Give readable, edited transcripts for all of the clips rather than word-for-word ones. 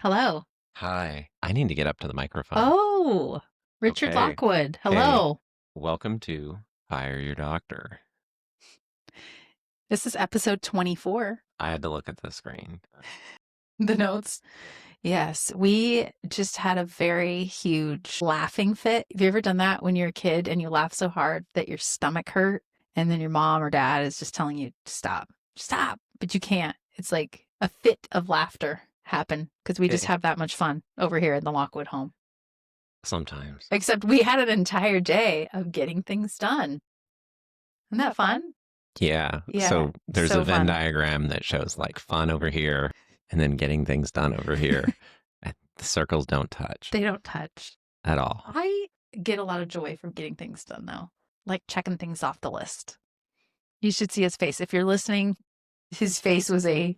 Hello. Hi. I need to get up to the microphone. Oh, Richard Okay. Lockwood. Hey, Hello. welcome to Hire Your Doctor. This is episode 24. I had to look at the screen. The notes. Yes, we just had a very huge laughing fit. Have you ever done that when you're a kid and you laugh so hard that your stomach hurt and then your mom or dad is just telling you to stop, stop, but you can't. It's like a fit of laughter happen because we just Eh, have that much fun over here in the Lockwood home. Sometimes. Except we had an entire day of getting things done. Isn't that fun? Yeah. Yeah, So there's a so Venn fun. diagram that shows like fun over here and then getting things done over here. And the circles don't touch They don't touch. at all. I get a lot of joy from getting things done, though, like checking things off the list. You should see his face. If you're listening, his face was a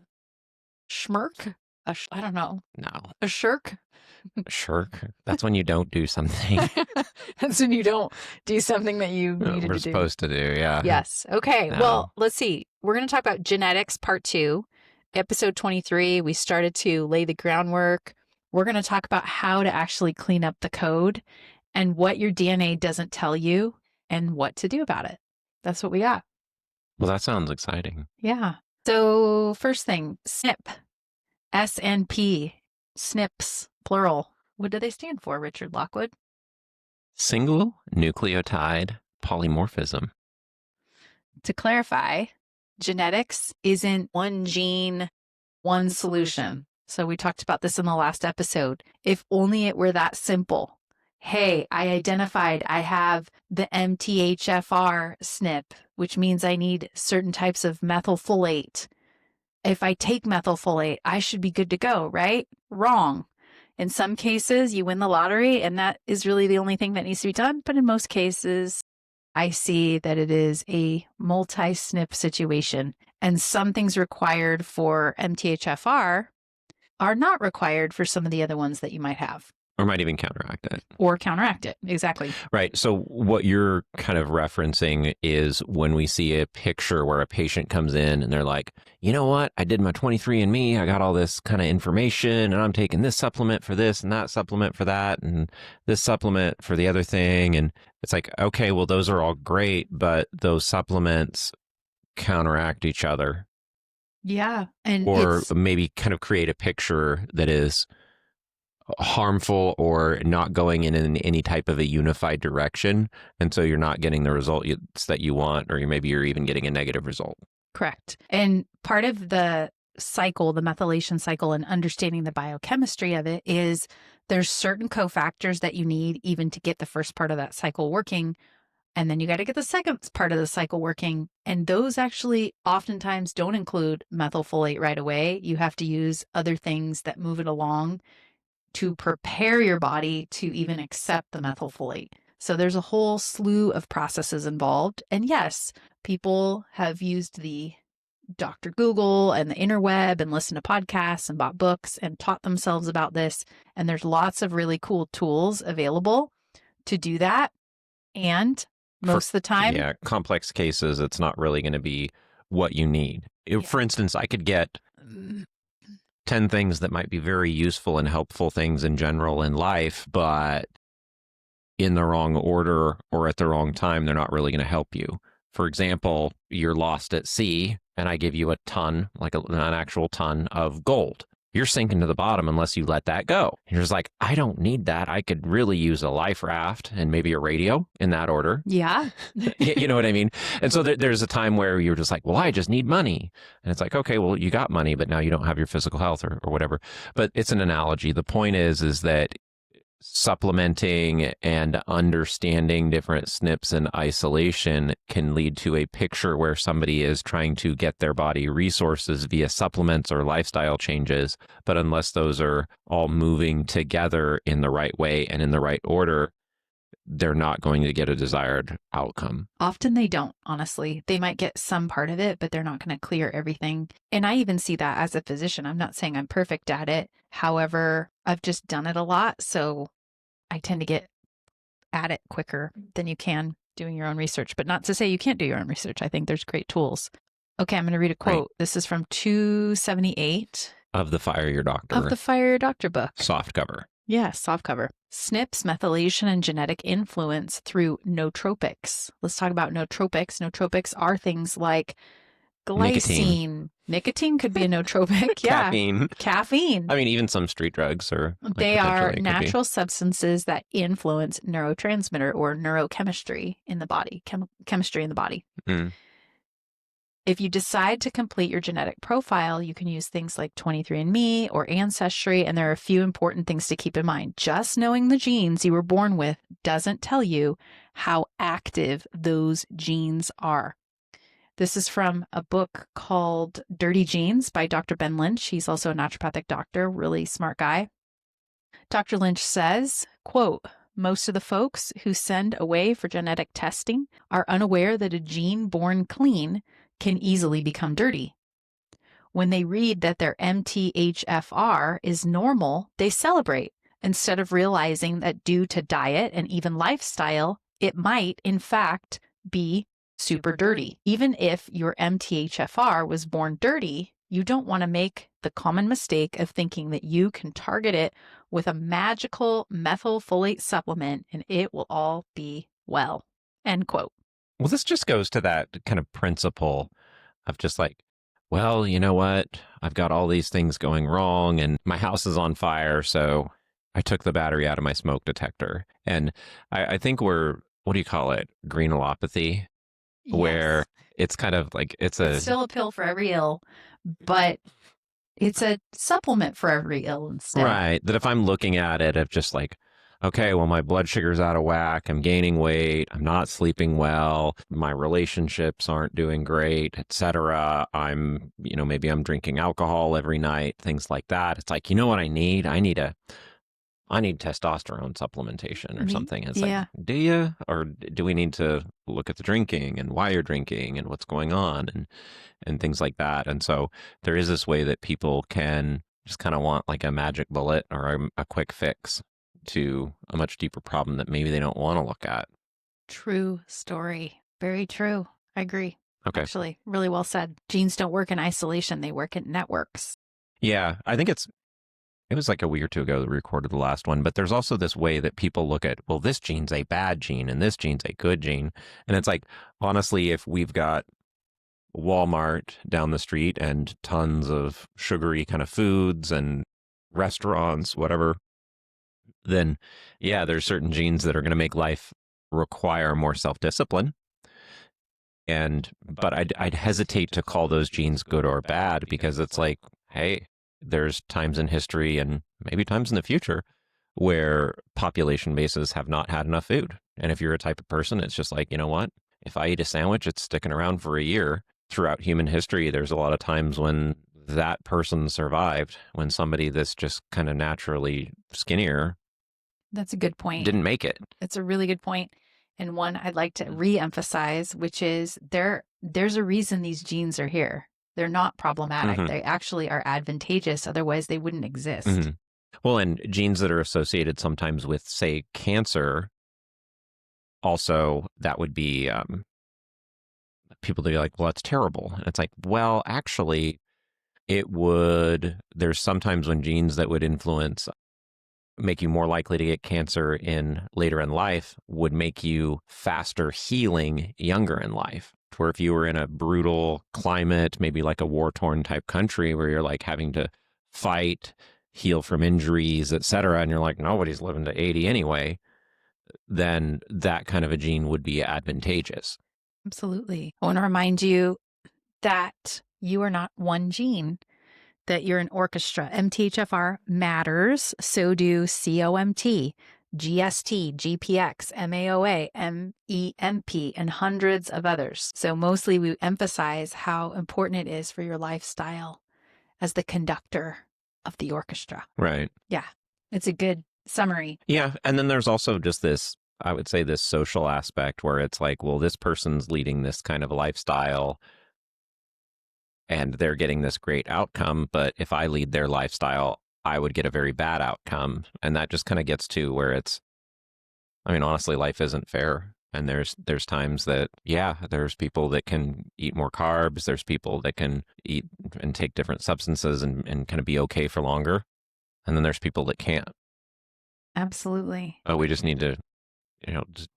schmirk. I don't know. No. A shirk. Shirk. That's when you don't do something That's when you don't do something that you needed we're to do. supposed to do. Yeah. Yes. Okay. No. Well, let's see. We're going to talk about genetics part 2, episode 23. We started to lay the groundwork. We're going to talk about how to actually clean up the code and what your DNA doesn't tell you and what to do about it. That's what we got. Well, that sounds exciting. Yeah. So first thing, SNP, SNP, SNPs, plural. What do they stand for, Richard Lockwood? Single nucleotide polymorphism. To clarify, genetics isn't one gene, one solution. So we talked about this in the last episode. If only it were that simple. Hey, I identified I have the MTHFR SNP, which means I need certain types of methylfolate. If I take methylfolate, I should be good to go, right? Wrong. In some cases, you win the lottery, and that is really the only thing that needs to be done. But in most cases, I see that it is a multi-SNP situation, and some things required for MTHFR are not required for some of the other ones that you might have. Or might even counteract it. Or counteract it. Exactly. Right. So what you're kind of referencing is when we see a picture where a patient comes in and they're like, you know what? I did my 23andMe. I got all this kind of information and I'm taking this supplement for this and that supplement for that and this supplement for the other thing. And it's like, okay, well, those are all great, but those supplements counteract each other. Yeah. And Or maybe kind of create a picture that is harmful or not going in any type of a unified direction. And so you're not getting the results that you want, or maybe you're even getting a negative result. correct. And part of the cycle, the methylation cycle, and understanding the biochemistry of it is there's certain cofactors that you need even to get the first part of that cycle working. And then you got to get the second part of the cycle working. And those actually oftentimes don't include methylfolate right away. You have to use other things that move it along to prepare your body to even accept the methylfolate. So there's a whole slew of processes involved. And yes, people have used the Dr. Google and the interweb and listened to podcasts and bought books and taught themselves about this. And there's lots of really cool tools available to do that. And most of the time, Yeah, complex cases, it's not really going to be what you need. For instance, I could get 10 things that might be very useful and helpful things in general in life, but in the wrong order or at the wrong time, they're not really going to help you. For example, you're lost at sea and I give you a ton, like an actual ton of gold. You're sinking to the bottom unless you let that go. And you're just like, I don't need that. I could really use a life raft and maybe a radio in that order. yeah. You know what I mean? And so there's a time where you're just like, well, I just need money. And it's like, okay, well, you got money, but now you don't have your physical health or whatever. But it's an analogy. The point is that supplementing and understanding different SNPs in isolation can lead to a picture where somebody is trying to get their body resources via supplements or lifestyle changes. But unless those are all moving together in the right way and in the right order, they're not going to get a desired outcome. Often they don't, honestly. They might get some part of it, but they're not going to clear everything. And I even see that as a physician. I'm not saying I'm perfect at it. However, I've just done it a lot. So I tend to get at it quicker than you can doing your own research. But not to say you can't do your own research. I think there's great tools. Okay, I'm going to read a quote. Right. This is from 278. Of the Fire Your of Doctor the Fire Your Doctor book. soft cover. Yeah, soft cover. SNPs, methylation and genetic influence through nootropics. Let's talk about nootropics. Nootropics are things like Nicotine. glycine. Nicotine could be a nootropic. Yeah. Caffeine. Caffeine. I mean, even some street drugs are like They are potentially it could be. natural substances that influence neurotransmitter or neurochemistry in the body, chemistry in the body. Mm. If you decide to complete your genetic profile, you can use things like 23andMe or Ancestry, and there are a few important things to keep in mind. Just knowing the genes you were born with doesn't tell you how active those genes are. This is from a book called Dirty Genes by Dr. Ben Lynch. He's also a naturopathic doctor, really smart guy. Dr. Lynch says, quote, most of the folks who send away for genetic testing are unaware that a gene born clean can easily become dirty. When they read that their MTHFR is normal, they celebrate instead of realizing that due to diet and even lifestyle, it might, in fact, be super dirty. Even if your MTHFR was born dirty, you don't want to make the common mistake of thinking that you can target it with a magical methylfolate supplement and it will all be well. End quote. Well, this just goes to that kind of principle of just like, well, you know what? I've got all these things going wrong and my house is on fire. So I took the battery out of my smoke detector. And I think we're, what do you call it? Greenulopathy, where Yes. it's kind of like, it's still a pill for every ill, but it's a supplement for every ill instead. Right. That if I'm looking at it of just like, okay, well, my blood sugar's out of whack. I'm gaining weight. I'm not sleeping well. My relationships aren't doing great, etc. I'm, maybe I'm drinking alcohol every night, things like that. It's like, you know what I need? I need testosterone supplementation or something. It's yeah. like, do you? Or do we need to look at the drinking and why you're drinking and what's going on and things like that? And so there is this way that people can just kind of want like a magic bullet or a quick fix to a much deeper problem that maybe they don't want to look at. True story. Very true. I agree. Okay. Actually, really well said. Genes don't work in isolation. They work in networks. Yeah. I think it was like a week or two ago that we recorded the last one, but there's also this way that people look at, well, this gene's a bad gene and this gene's a good gene. And it's like, honestly, if we've got Walmart down the street and tons of sugary kind of foods and restaurants, whatever, then yeah, there's certain genes that are going to make life require more self-discipline. But I'd hesitate to call those genes good or bad because it's like, hey, there's times in history and maybe times in the future where population bases have not had enough food. And if you're a type of person, it's just like, you know what? If I eat a sandwich, it's sticking around for a year. Throughout human history, there's a lot of times when that person survived, when somebody that's just kind of naturally skinnier. That's a good point. Didn't make it. It's a really good point. And one I'd like to re-emphasize, which is there's a reason these genes are here. They're not problematic. Mm-hmm. They actually are advantageous. Otherwise, they wouldn't exist. Mm-hmm. Well, and genes that are associated sometimes with, say, cancer, also that would be people to be like, well, that's terrible. And it's like, well, actually, there's sometimes when genes that would influence make you more likely to get cancer later in life would make you faster healing younger in life. Where if you were in a brutal climate, maybe like a war-torn type country where you're like having to fight, heal from injuries, etc., and you're like, nobody's living to 80 anyway, then that kind of a gene would be advantageous. Absolutely. I want to remind you that you are not one gene, that you're an orchestra. MTHFR matters. So do COMT, GST, GPX, MAOA, MEMP, and hundreds of others. So mostly we emphasize how important it is for your lifestyle as the conductor of the orchestra. Right. Yeah. It's a good summary. Yeah. And then there's also just this, I would say, this social aspect where it's like, well, this person's leading this kind of a lifestyle and they're getting this great outcome. But if I lead their lifestyle, I would get a very bad outcome. And that just kind of gets to where honestly, life isn't fair. And there's times that, yeah, there's people that can eat more carbs. There's people that can eat and take different substances and kind of be okay for longer. And then there's people that can't. Absolutely. We just need to, just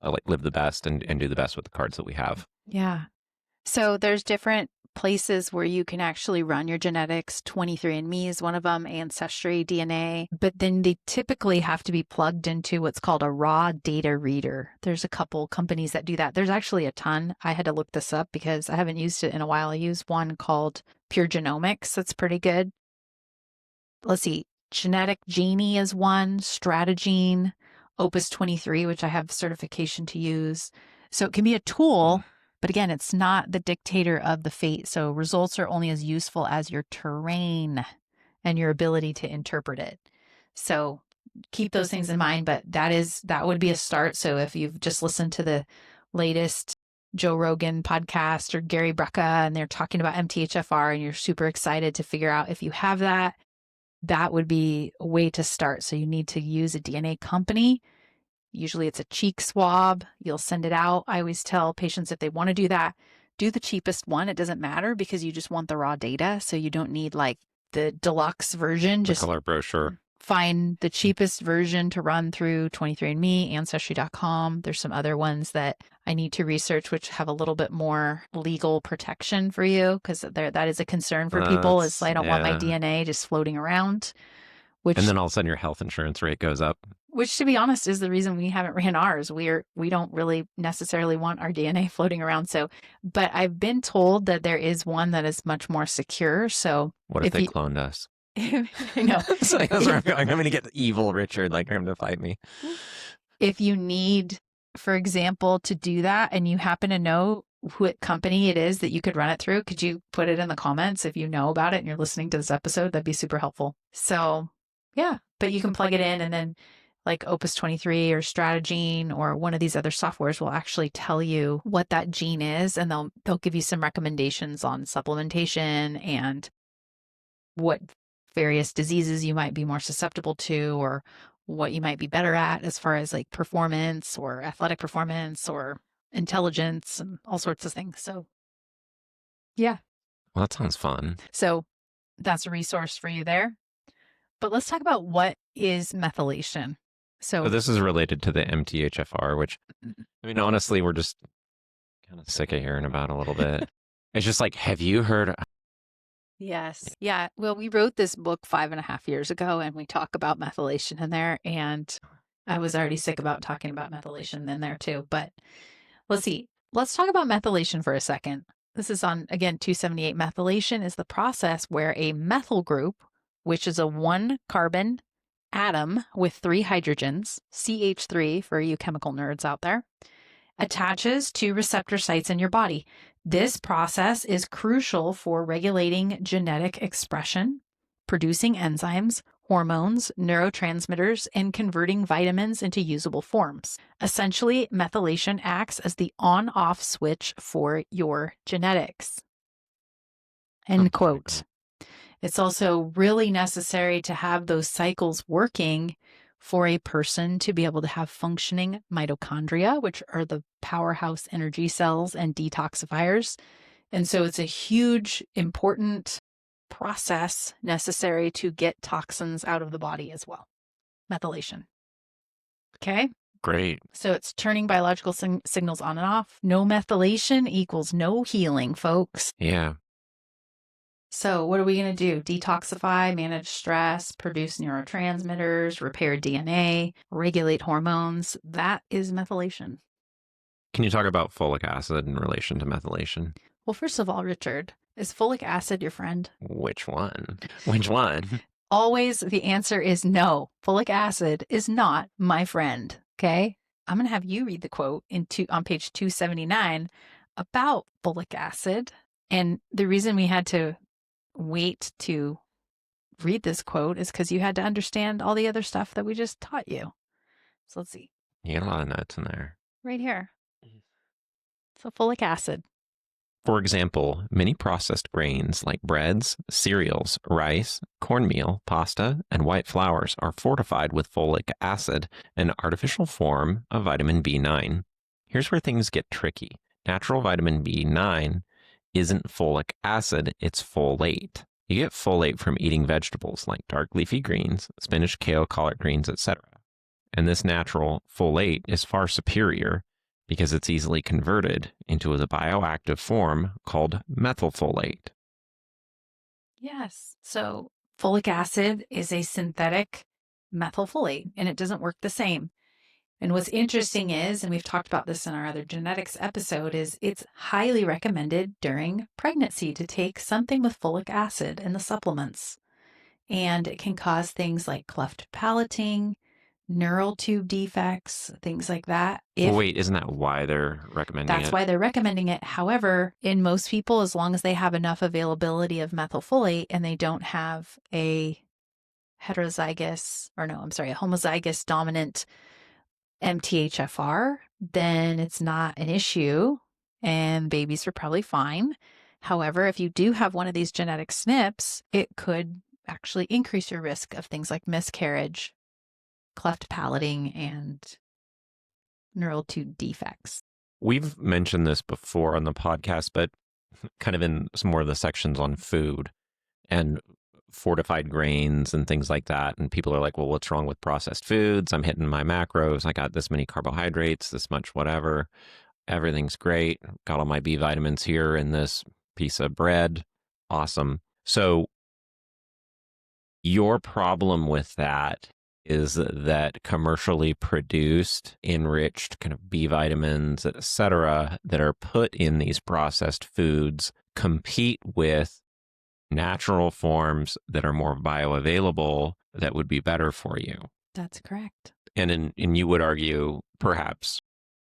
like live the best and do the best with the cards that we have. Yeah. So there's different places where you can actually run your genetics. 23andMe is one of them, Ancestry, DNA, but then they typically have to be plugged into what's called a raw data reader. There's a couple companies that do that. There's actually a ton. I had to look this up because I haven't used it in a while. I use one called Pure Genomics. That's pretty good. Let's see. Genetic Genie is one, Strategene, Opus 23, which I have certification to use. So it can be a tool, but again, it's not the dictator of the fate. So results are only as useful as your terrain and your ability to interpret it. So keep those things in mind, but that would be a start. So if you've just listened to the latest Joe Rogan podcast or Gary Brecka and they're talking about MTHFR and you're super excited to figure out if you have that, that would be a way to start. So you need to use a DNA company. Usually it's a cheek swab. You'll send it out. I always tell patients if they want to do that, do the cheapest one. It doesn't matter because you just want the raw data. So you don't need like the deluxe version. The Just color brochure. find the cheapest version to run through 23andMe, Ancestry.com. There's some other ones that I need to research, which have a little bit more legal protection for you because that is a concern for people is I don't want my DNA just floating around. And then all of a sudden your health insurance rate goes up. Which, to be honest, is the reason we haven't ran ours. We don't really necessarily want our DNA floating around. So, but I've been told that there is one that is much more secure. So, what if they cloned us? I know. So that's where I'm going. I'm going to get the evil Richard, like him to fight me. If you need, for example, to do that, and you happen to know what company it is that you could run it through, could you put it in the comments if you know about it and you're listening to this episode? That'd be super helpful. So, yeah, but you can plug it in and then like Opus 23 or Strategene or one of these other softwares will actually tell you what that gene is, and they'll give you some recommendations on supplementation and what various diseases you might be more susceptible to or what you might be better at as far as like performance or athletic performance or intelligence and all sorts of things. So, yeah. Well, that sounds fun. So that's a resource for you there. But let's talk about what is methylation. So this is related to the MTHFR, which, I mean, honestly, we're just kind of sick of hearing about a little bit. It's just like, have you heard? Yes. Yeah. Well, we wrote this book 5.5 years ago and we talk about methylation in there. And I was already sick about talking about methylation in there too. But let's see. Let's talk about methylation for a second. This is on, again, 278. Methylation is the process where a methyl group, which is a 1 carbon atom with 3 hydrogens, CH3 for you chemical nerds out there, attaches to receptor sites in your body. This process is crucial for regulating genetic expression, producing enzymes, hormones, neurotransmitters, and converting vitamins into usable forms. Essentially, methylation acts as the on-off switch for your genetics. End quote. It's also really necessary to have those cycles working for a person to be able to have functioning mitochondria, which are the powerhouse energy cells and detoxifiers. And so it's a huge, important process necessary to get toxins out of the body as well. Methylation. Okay? Great. So it's turning biological signals on and off. No methylation equals no healing, folks. Yeah. So what are we going to do? Detoxify, manage stress, produce neurotransmitters, repair DNA, regulate hormones. That is methylation. Can you talk about folic acid in relation to methylation? Well, first of all, Richard, is folic acid your friend? Which one? Which one? Always the answer is no. Folic acid is not my friend. Okay? I'm going to have you read the quote on page 279 about folic acid. And the reason we had to wait to read this quote is because you had to understand all the other stuff that we just taught you. So let's see. You got a lot of notes in there. Right here. So folic acid. For example, many processed grains like breads, cereals, rice, cornmeal, pasta, and white flours are fortified with folic acid, an artificial form of vitamin B9. Here's where things get tricky. Natural vitamin B9 isn't folic acid, it's folate. You get folate from eating vegetables like dark leafy greens, spinach, kale, collard greens, etc. And this natural folate is far superior because it's easily converted into the bioactive form called methylfolate. Yes. So folic acid is a synthetic methylfolate and it doesn't work the same. And what's interesting is, and we've talked about this in our other genetics episode, is it's highly recommended during pregnancy to take something with folic acid in the supplements. And it can cause things like cleft palating, neural tube defects, things like that. Well, If wait, isn't that why they're recommending That's it? why they're recommending it. However, in most people, as long as they have enough availability of methylfolate and they don't have a heterozygous, or no, I'm sorry, a homozygous dominant MTHFR, then it's not an issue and babies are probably fine. However, if you do have one of these genetic SNPs, it could actually increase your risk of things like miscarriage, cleft palating, and neural tube defects. We've mentioned this before on the podcast, but kind of in some more of the sections on food and fortified grains and things like that. And people are like, well, what's wrong with processed foods? I'm hitting my macros. I got this many carbohydrates, this much whatever. Everything's great. Got all my B vitamins here in this piece of bread. Awesome. So your problem with that is that commercially produced, enriched kind of B vitamins, et cetera, that are put in these processed foods compete with natural forms that are more bioavailable that would be better for you. That's correct. And you would argue, perhaps,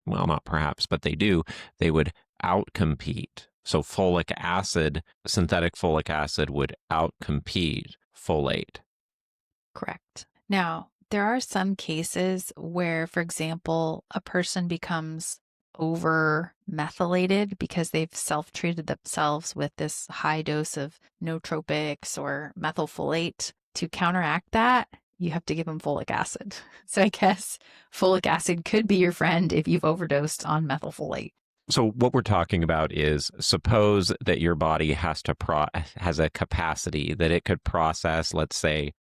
well, not perhaps, but they would outcompete. So folic acid, synthetic folic acid would outcompete folate. Correct. Now, there are some cases where, for example, a person becomes over methylated because they've self-treated themselves with this high dose of nootropics or methylfolate. To counteract that, you have to give them folic acid. So I guess folic acid could be your friend if you've overdosed on methylfolate. So what we're talking about is, suppose that your body has a capacity that it could process, let's say,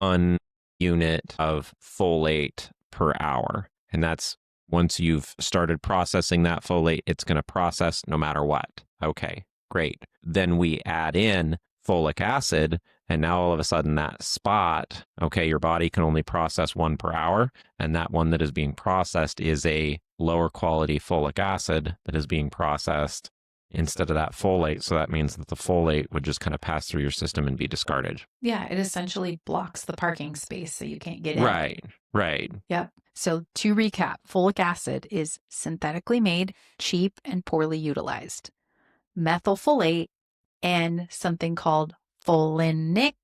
1 unit of folate per hour. And that's, once you've started processing that folate, it's going to process no matter what. Okay, great. Then we add in folic acid, and now all of a sudden that spot, okay, your body can only process 1 per hour, and that one that is being processed is a lower quality folic acid that is being processed instead of that folate. So that means that the folate would just kind of pass through your system and be discarded. Yeah, it essentially blocks the parking space so you can't get in. Right. Yep. So to recap, folic acid is synthetically made, cheap, and poorly utilized. Methylfolate and something called folinic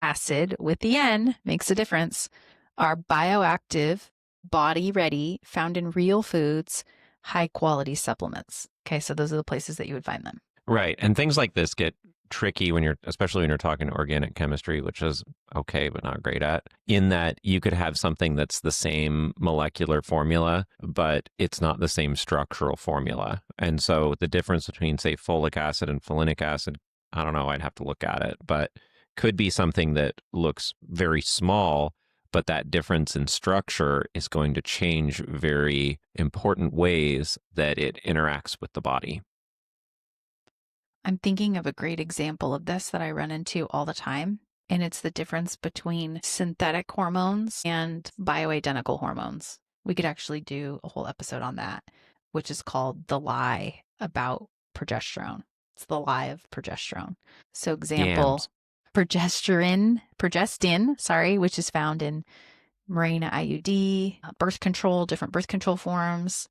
acid with the N makes a difference, are bioactive, body ready, found in real foods, high quality supplements. Okay, so those are the places that you would find them. Right. And things like this get tricky especially when you're talking organic chemistry, which is okay, but not great at, in that you could have something that's the same molecular formula, but it's not the same structural formula. And so the difference between, say, folic acid and folinic acid, I don't know, I'd have to look at it, but could be something that looks very small, but that difference in structure is going to change very important ways that it interacts with the body. I'm thinking of a great example of this that I run into all the time, and it's the difference between synthetic hormones and bioidentical hormones. We could actually do a whole episode on that, which is called The Lie About Progesterone. It's the lie of progesterone. So example, Yams. progestin, which is found in Mirena IUD, birth control, different birth control forms,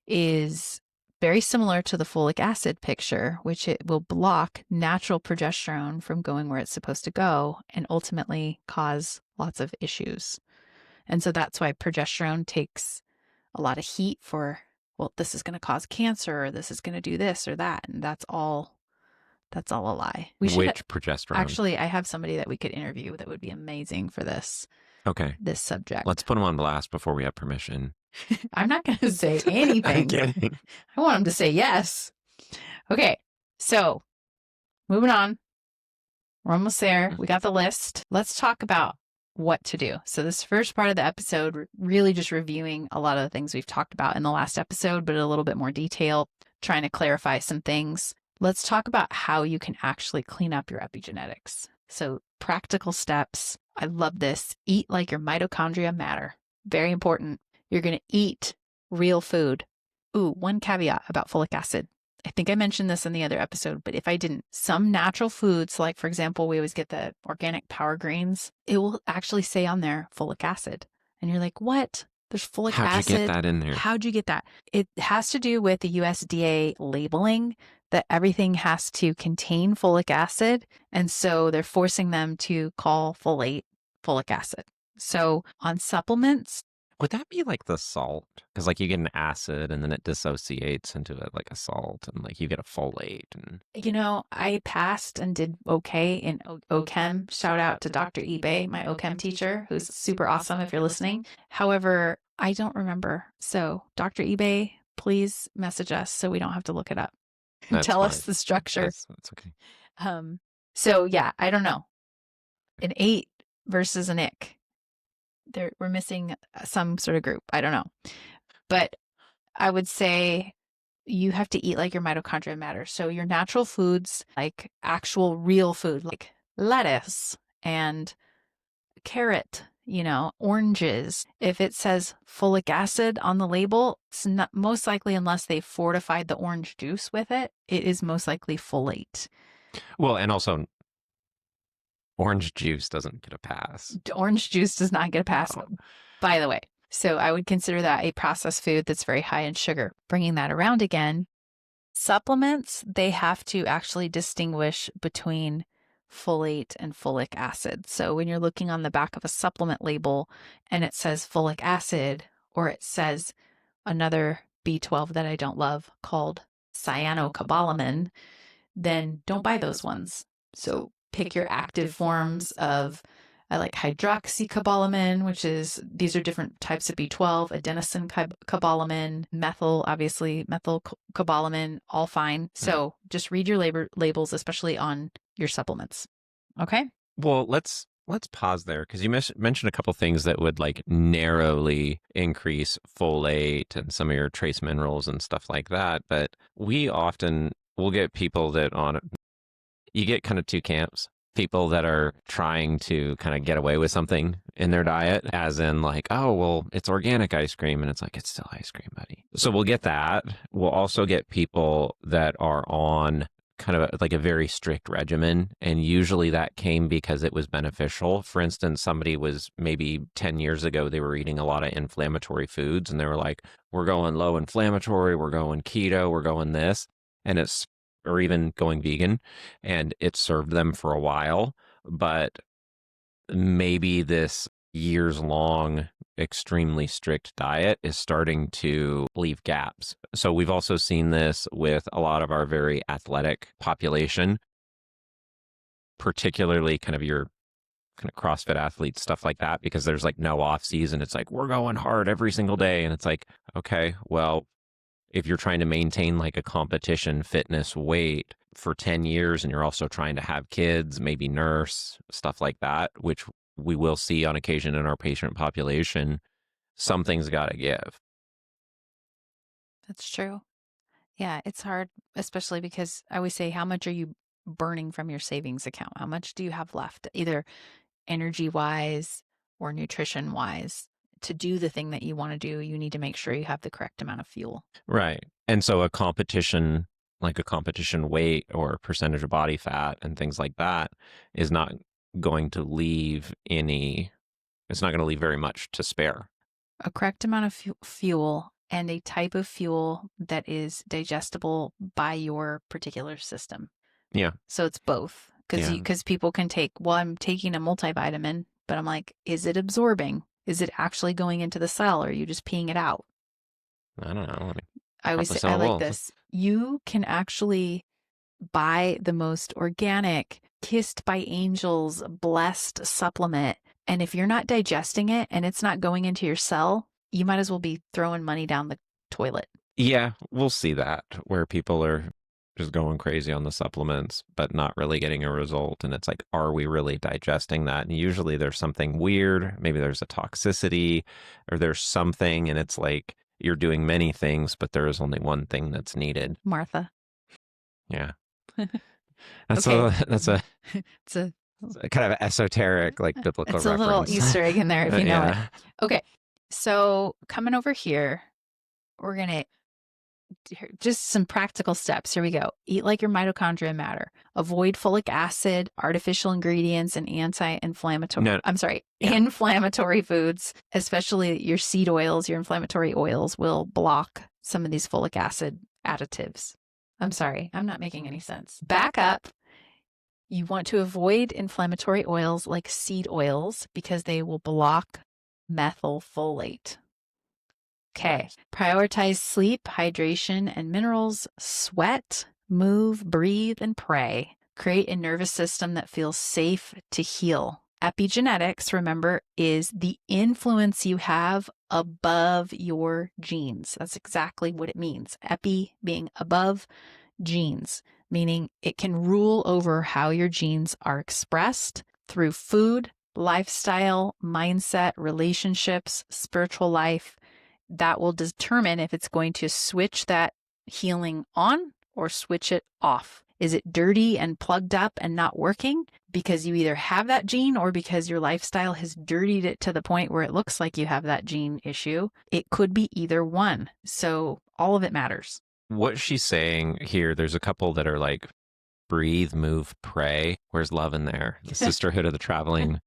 is very similar to the folic acid picture, which it will block natural progesterone from going where it's supposed to go and ultimately cause lots of issues. And so that's why progesterone takes a lot of heat for, well, this is going to cause cancer, or this is going to do this or that. And that's all a lie. Which progesterone? Actually, I have somebody that we could interview that would be amazing for this Okay. subject. Let's put them on blast before we have permission. I'm not going to say I'm anything. kidding. I want him to say yes. Okay. So moving on. We're almost there. We got the list. Let's talk about what to do. So, this first part of the episode, really just reviewing a lot of the things we've talked about in the last episode, but a little bit more detail, trying to clarify some things. Let's talk about how you can actually clean up your epigenetics. So, practical steps. I love this. Eat like your mitochondria matter. Very important. You're going to eat real food. Ooh, one caveat about folic acid. I think I mentioned this in the other episode, but if I didn't, some natural foods, like for example, we always get the organic power greens, it will actually say on there folic acid. And you're like, what? There's folic How'd you get acid. that in there? How'd you get that? It has to do with the USDA labeling that everything has to contain folic acid. And so they're forcing them to call folate folic acid. So on supplements, Would that be like the salt? Because like you get an acid and then it dissociates into it like a salt, and like you get a folate. And I passed and did okay in OChem. Shout out to Dr. eBay, my OChem teacher, who's super awesome if you're listening. However, I don't remember. So, Dr. eBay, please message us so we don't have to look it up. that's Tell fine. us the structure. That's okay. So yeah, I don't know. An 8 versus an ick. We're missing some sort of group. I don't know. But I would say you have to eat like your mitochondria matter. So your natural foods, like actual real food, like lettuce and carrot, oranges. If it says folic acid on the label, it's not most likely, unless they fortified the orange juice with it, it is most likely folate. Well, and also orange juice doesn't get a pass. Orange juice does not get a pass, Oh. by the way. So I would consider that a processed food that's very high in sugar. Bringing that around again, supplements, they have to actually distinguish between folate and folic acid. So when you're looking on the back of a supplement label and it says folic acid, or it says another B12 that I don't love called cyanocobalamin, then don't buy those ones. So pick your active forms of, I like hydroxycobalamin, these are different types of B12, adenosine cobalamin, obviously methylcobalamin, all fine. So just read your labels, especially on your supplements. Okay. Well, let's pause there, because you mentioned a couple things that would like narrowly increase folate and some of your trace minerals and stuff like that. But we often will get people you get kind of two camps. People that are trying to kind of get away with something in their diet, as in like, oh, well, it's organic ice cream. And it's like, it's still ice cream, buddy. So we'll get that. We'll also get people that are on kind of like a very strict regimen. And usually that came because it was beneficial. For instance, somebody was maybe 10 years ago, they were eating a lot of inflammatory foods and they were like, we're going low inflammatory, we're going keto, we're going this. And or even going vegan, and it served them for a while. But maybe this years long, extremely strict diet is starting to leave gaps. So we've also seen this with a lot of our very athletic population, particularly kind of your kind of CrossFit athletes, stuff like that, because there's like no off season. It's like, we're going hard every single day. And it's like, okay, well, if you're trying to maintain like a competition fitness weight for 10 years and you're also trying to have kids, maybe nurse, stuff like that, which we will see on occasion in our patient population, something's got to give. That's true. Yeah, it's hard, especially because I always say, how much are you burning from your savings account? How much do you have left, either energy wise or nutrition wise? To do the thing that you want to do, you need to make sure you have the correct amount of fuel. Right. And so a competition, like a competition weight or percentage of body fat and things like that, is not going to leave it's not going to leave very much to spare. A correct amount of fuel, and a type of fuel that is digestible by your particular system. Yeah. So it's both. Because people can take, well, I'm taking a multivitamin, but I'm like, is it absorbing? Is it actually going into the cell, or are you just peeing it out? I don't know. I always say, I like this. You can actually buy the most organic, kissed by angels, blessed supplement. And if you're not digesting it and it's not going into your cell, you might as well be throwing money down the toilet. Yeah, we'll see that where people are just going crazy on the supplements, but not really getting a result. And it's like, are we really digesting that? And usually there's something weird. Maybe there's a toxicity or there's something, and it's like you're doing many things, but there is only one thing that's needed. Martha. Yeah. That's Okay. It's a kind of esoteric, like biblical it's a little reference. Easter egg in there if you know it. Yeah. Okay. So coming over here, we're going to just some practical steps. Here we go. Eat like your mitochondria matter. Avoid folic acid, artificial ingredients, and anti-inflammatory. No, I'm sorry, yeah. inflammatory foods, especially your seed oils, your inflammatory oils will block some of these folic acid additives. I'm sorry, I'm not making any sense. Back up. You want to avoid inflammatory oils like seed oils because they will block methylfolate. Okay. Prioritize sleep, hydration, and minerals. Sweat, move, breathe, and pray. Create a nervous system that feels safe to heal. Epigenetics, remember, is the influence you have above your genes. That's exactly what it means. Epi being above, genes, meaning it can rule over how your genes are expressed through food, lifestyle, mindset, relationships, spiritual life. That will determine if it's going to switch that healing on or switch it off. Is it dirty and plugged up and not working because you either have that gene or because your lifestyle has dirtied it to the point where it looks like you have that gene issue? It could be either one. So all of it matters. What she's saying here, there's a couple that are like, breathe, move, pray. Where's love in there? The sisterhood of the traveling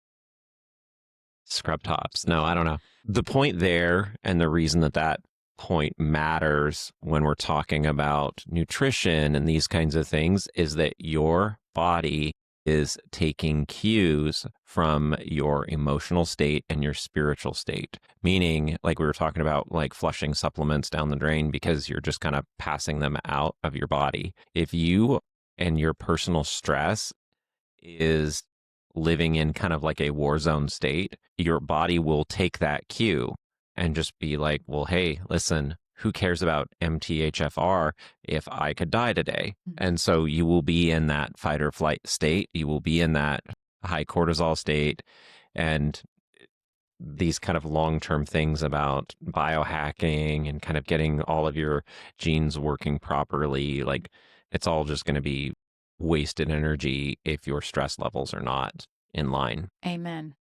scrub tops. No, I don't know. The point there, and the reason that that point matters when we're talking about nutrition and these kinds of things, is that your body is taking cues from your emotional state and your spiritual state. Meaning, like we were talking about, like flushing supplements down the drain because you're just kind of passing them out of your body. If you and your personal stress is living in kind of like a war zone state, your body will take that cue and just be like, well, hey, listen, who cares about MTHFR if I could die today? And so you will be in that fight or flight state. You will be in that high cortisol state. And these kind of long-term things about biohacking and kind of getting all of your genes working properly, like it's all just going to be wasted energy if your stress levels are not in line. Amen.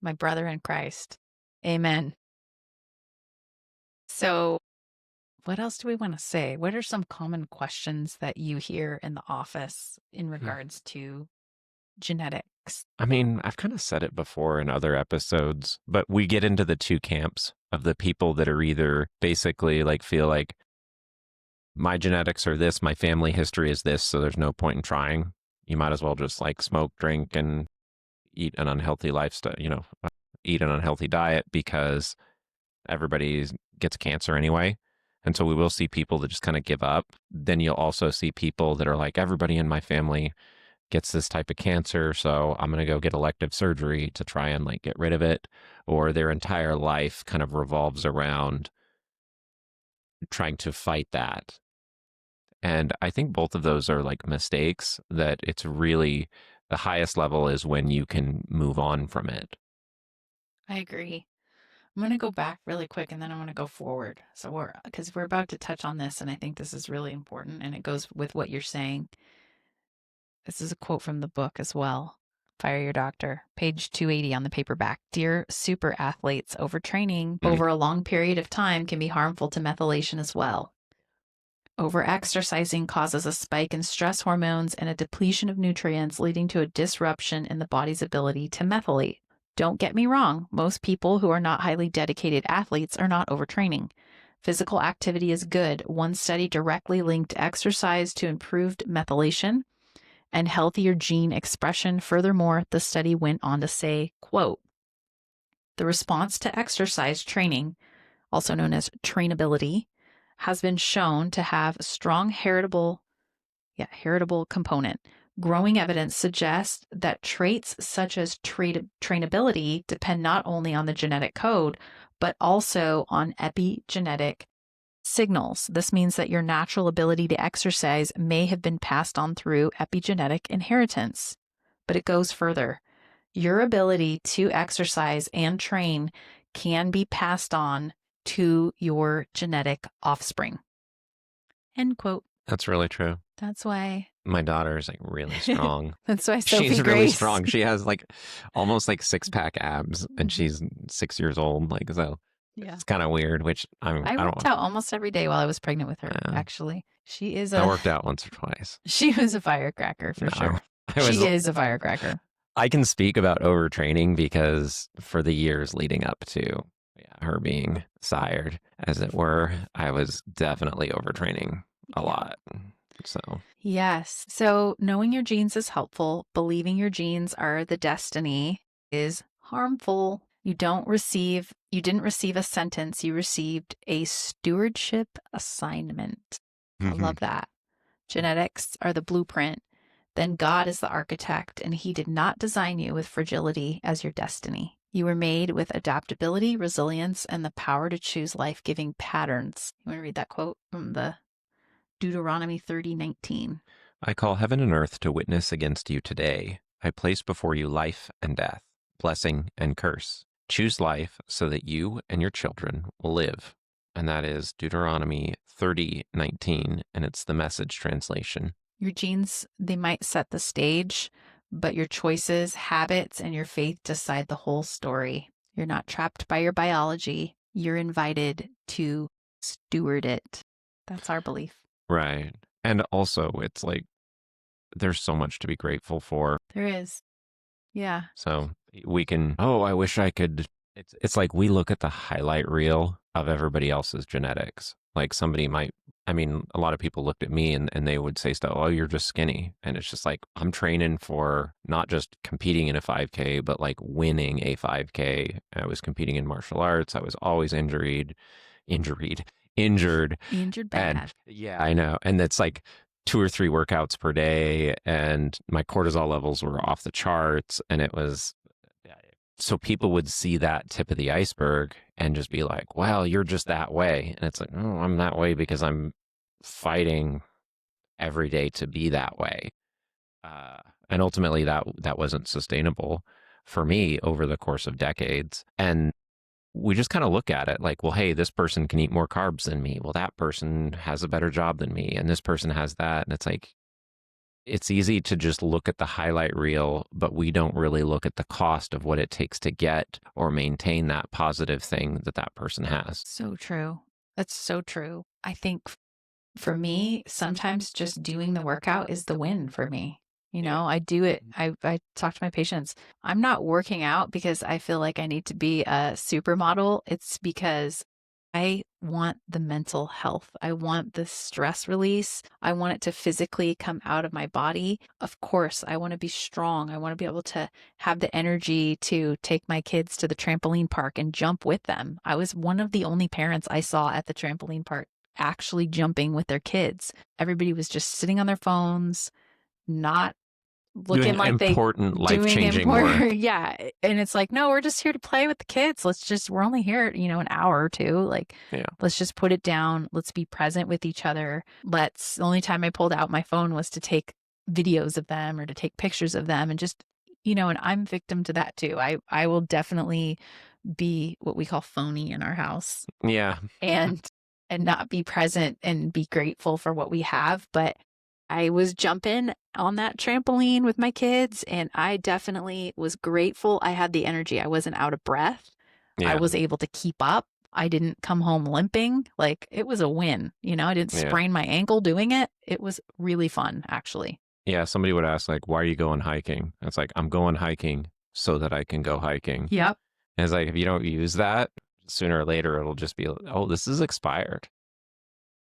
My brother in Christ. Amen. So, what else do we want to say? What are some common questions that you hear in the office in regards to genetics? I mean, I've kind of said it before in other episodes, but we get into the two camps of the people that are either basically like feel like my genetics are this, my family history is this, so there's no point in trying. You might as well just like smoke, drink, and eat an unhealthy lifestyle, eat an unhealthy diet because everybody gets cancer anyway. And so we will see people that just kind of give up. Then you'll also see people that are like, everybody in my family gets this type of cancer, so I'm going to go get elective surgery to try and like get rid of it. Or their entire life kind of revolves around trying to fight that. And I think both of those are like mistakes, that it's really the highest level is when you can move on from it. I agree. I'm going to go back really quick and then I want to go forward. So because we're about to touch on this and I think this is really important and it goes with what you're saying. This is a quote from the book as well. Fire Your Doctor, page 280 on the paperback. Dear super athletes, overtraining over a long period of time can be harmful to methylation as well. Overexercising causes a spike in stress hormones and a depletion of nutrients, leading to a disruption in the body's ability to methylate. Don't get me wrong, most people who are not highly dedicated athletes are not overtraining. Physical activity is good. One study directly linked exercise to improved methylation and healthier gene expression. Furthermore, the study went on to say, quote, the response to exercise training, also known as trainability, has been shown to have a strong heritable component. Growing evidence suggests that traits such as trainability depend not only on the genetic code, but also on epigenetic signals. This means that your natural ability to exercise may have been passed on through epigenetic inheritance. But it goes further. Your ability to exercise and train can be passed on to your genetic offspring. End quote. That's really true. That's why. My daughter is like really strong. That's why Sophie She's Grace. really strong. She has like almost like 6-pack abs, and she's 6 years old. Like, so Yeah. it's kind of weird, which I don't worked out almost every day while I was pregnant with her, actually. She is I worked out once or twice. She was a firecracker for sure. She is a firecracker. I can speak about overtraining because for the years leading up to her being sired, as it were, I was definitely overtraining a lot. So, yes. So knowing your genes is helpful. Believing your genes are the destiny is harmful. You didn't receive a sentence. You received a stewardship assignment. I love that. Genetics are the blueprint. Then God is the architect, and he did not design you with fragility as your destiny. You were made with adaptability, resilience, and the power to choose life-giving patterns. You want to read that quote from the Deuteronomy 30:19? I call heaven and earth to witness against you today. I place before you life and death, blessing and curse. Choose life so that you and your children will live. And that is Deuteronomy 30:19, and it's the Message translation. Your genes, they might set the stage, but your choices, habits, and your faith decide the whole story. You're not trapped by your biology. You're invited to steward it. That's our belief. Right. And also, it's like, there's so much to be grateful for. There is. Yeah. So we can, I wish I could. It's like we look at the highlight reel of everybody else's genetics. Like somebody might, a lot of people looked at me and they would say stuff, oh, you're just skinny. And it's just like, I'm training for not just competing in a 5K, but like winning a 5K. I was competing in martial arts. I was always injured. Injured bad. And, yeah, I know. And it's like 2 or 3 workouts per day. And my cortisol levels were off the charts. And it was, so people would see that tip of the iceberg and just be like, well, you're just that way. And it's like, no, I'm that way because I'm fighting every day to be that way. And ultimately that wasn't sustainable for me over the course of decades. And we just kind of look at it like, well, hey, this person can eat more carbs than me. Well, that person has a better job than me. And this person has that. And it's like, it's easy to just look at the highlight reel, but we don't really look at the cost of what it takes to get or maintain that positive thing that person has. So true. That's so true. I think for me, sometimes just doing the workout is the win for me. I do it. I talk to my patients. I'm not working out because I feel like I need to be a supermodel. It's because I want the mental health. I want the stress release. I want it to physically come out of my body. Of course, I want to be strong. I want to be able to have the energy to take my kids to the trampoline park and jump with them. I was one of the only parents I saw at the trampoline park actually jumping with their kids. Everybody was just sitting on their phones, not looking doing like important life-changing work. Yeah. And it's like, no, we're just here to play with the kids. We're only here, an hour or two. Like, let's just put it down. Let's be present with each other. The only time I pulled out my phone was to take videos of them or to take pictures of them and just, and I'm victim to that too. I will definitely be what we call phony in our house. Yeah. And not be present and be grateful for what we have. But I was jumping on that trampoline with my kids, and I definitely was grateful I had the energy. I wasn't out of breath. Yeah. I was able to keep up. I didn't come home limping. Like, it was a win. I didn't sprain my ankle doing it. It was really fun, actually. Yeah. Somebody would ask, like, why are you going hiking? It's like, I'm going hiking so that I can go hiking. Yep. And it's like, if you don't use that, sooner or later, it'll just be, oh, this is expired.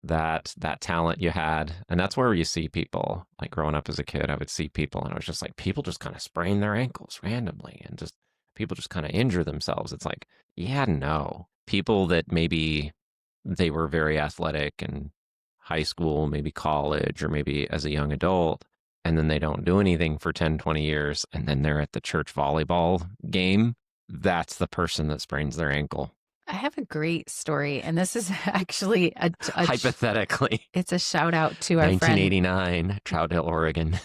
That talent you had. And that's where you see people, like growing up as a kid, I would see people and I was just like, people just kind of sprain their ankles randomly and just people just kind of injure themselves. It's like, yeah, no. People that maybe they were very athletic in high school, maybe college, or maybe as a young adult, and then they don't do anything for 10, 20 years, and then they're at the church volleyball game. That's the person that sprains their ankle. I have a great story, and this is actually Hypothetically, it's a shout out to our friend. 1989, Trout Hill, Oregon.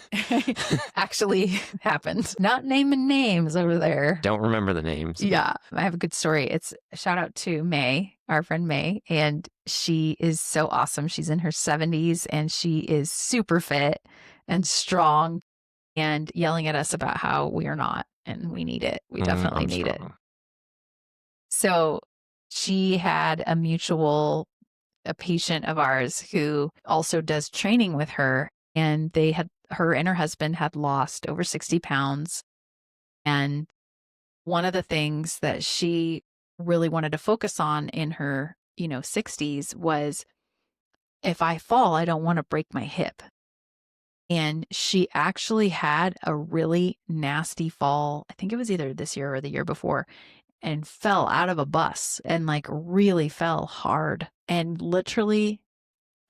Actually happened. Not naming names over there. Don't remember the names. Yeah, I have a good story. It's a shout out to May, our friend May, and she is so awesome. She's in her 70s and she is super fit and strong and yelling at us about how we are not and we need it. We definitely I'm need it. strong. So she had a patient of ours who also does training with her, and her and her husband had lost over 60 pounds. And one of the things that she really wanted to focus on in her, 60s was, if I fall, I don't want to break my hip. And she actually had a really nasty fall. I think it was either this year or the year before, and fell out of a bus and like really fell hard and literally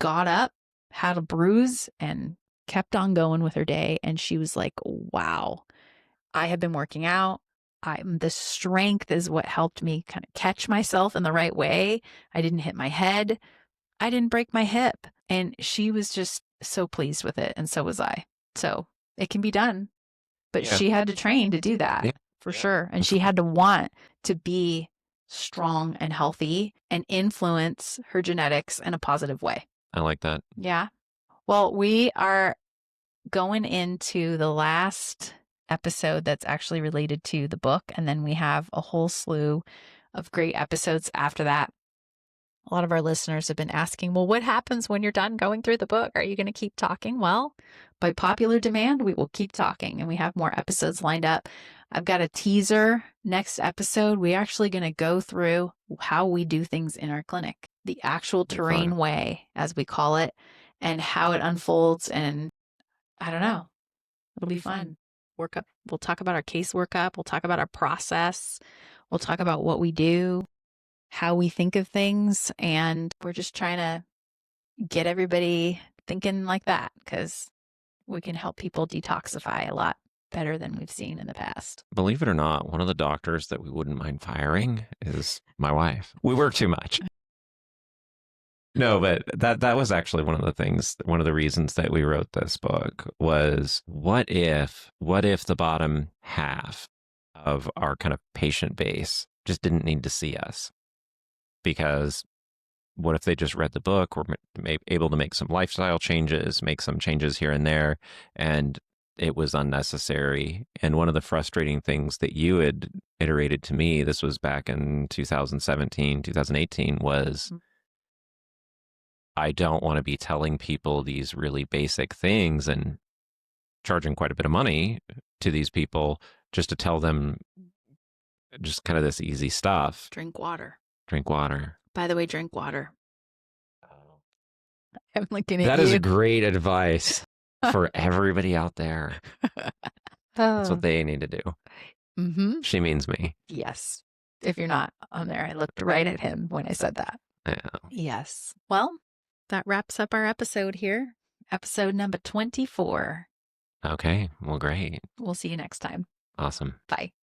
got up, had a bruise, and kept on going with her day. And she was like, wow, I have been working out. The strength is what helped me kind of catch myself in the right way. I didn't hit my head. I didn't break my hip. And she was just so pleased with it. And so was I. So it can be done. But Yeah. she had to train to do that for sure. And she had to want to be strong and healthy and influence her genetics in a positive way. I like that. Yeah. Well, we are going into the last episode that's actually related to the book. And then we have a whole slew of great episodes after that. A lot of our listeners have been asking, well, what happens when you're done going through the book? Are you going to keep talking? Well, by popular demand, we will keep talking, and we have more episodes lined up. I've got a teaser. Next episode, we're actually going to go through how we do things in our clinic, the actual terrain way, as we call it, and how it unfolds. And I don't know, it'll be fun. Workup. We'll talk about our case workup. We'll talk about our process. We'll talk about what we do, how we think of things, and we're just trying to get everybody thinking like that, because we can help people detoxify a lot better than we've seen in the past. Believe it or not, one of the doctors that we wouldn't mind firing is my wife. We work too much. No, but that was actually one of the reasons that we wrote this book was what if the bottom half of our kind of patient base just didn't need to see us? Because what if they just read the book, or able to make some lifestyle changes, make some changes here and there, and it was unnecessary? And one of the frustrating things that you had iterated to me, this was back in 2017, 2018, was I don't want to be telling people these really basic things and charging quite a bit of money to these people just to tell them just kind of this easy stuff. Drink water. Drink water. By the way, drink water. I'm looking at that you. Is great advice for everybody out there. That's what they need to do. Mm-hmm. She means me. Yes. If you're not on there, I looked right at him when I said that. Yeah. Yes. Well, that wraps up our episode here. Episode number 24. Okay. Well, great. We'll see you next time. Awesome. Bye.